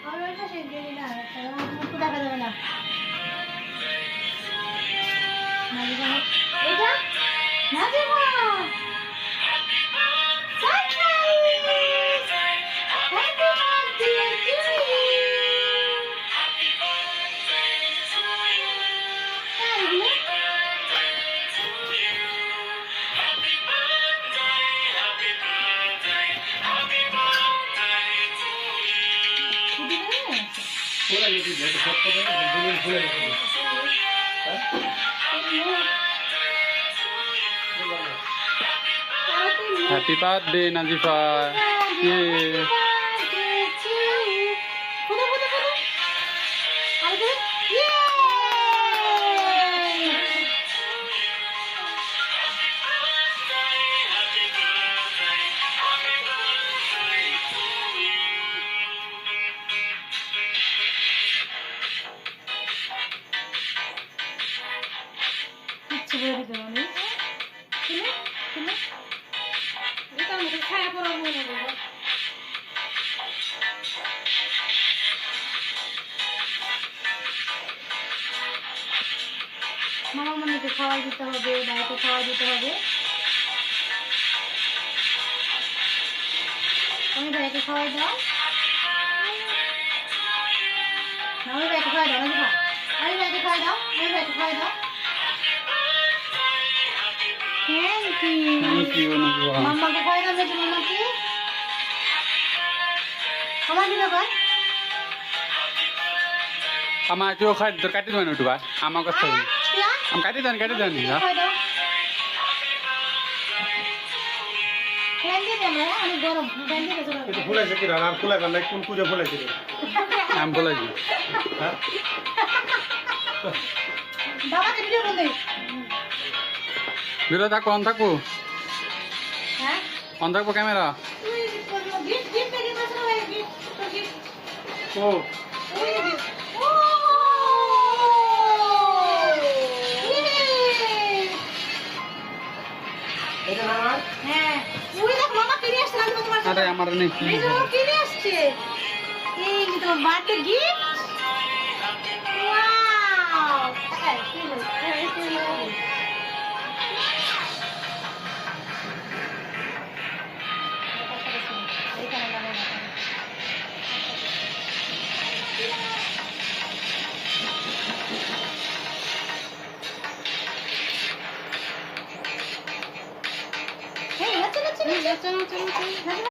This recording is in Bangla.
আমার ওইটা শেষ দিবি না, কারণ মুখ দেখা যাবে না। এটা না দেব Happy birthday Nazifa. Yeah. মামা মামিকে খাওয়াই দিতে হবে, ভাইকে খাওয়াই দিতে হবে। তুমি ভাইকে খাওয়াই দাও, আমি ভাইকে খাওয়াই দাও, আমি ভাইকে খাওয়াই দাও, আমি ভাইকে খাওয়াই দাও। Thank you Nazifa. মাম্মাকে খাওয়াই দাও, মেজো মাম্মাকে। আমার কি ব্যাপার? Ama jo khai dur kati done utu ba. Ama ko thoi. Am kati done ha. খাওয়াই দাও। ফ্যান দিয়ে দেন, আমি গরম ফ্যান দিয়ে দেন। এটা ফুলাইছে কি আর ফুলাই না কোন পূজা ফুলাইছে রে Am bolai ji. হ্যাঁ বাবাকে ভিডিও করলে। Biro ta kon thaku. হ্যাঁ On thakbo camera. তুই গিফট গিফট দেখে বসে ভাই, গিফট তো গিফট। ও ওই গিফট। ও এটা না আমার হ্যাঁ, ওই দেখ মামা কিনে আসছে, আমি তোমার Are amar ne ki. এই যে ও কিনে আসছে। এই যে তোমার বার্থডে গিফট। ওয়াও, এই কি হলো? এই কি হলো? এইখানে লাগাই দাও। এই, নাচো নাচো নাচো নাচো নাচো।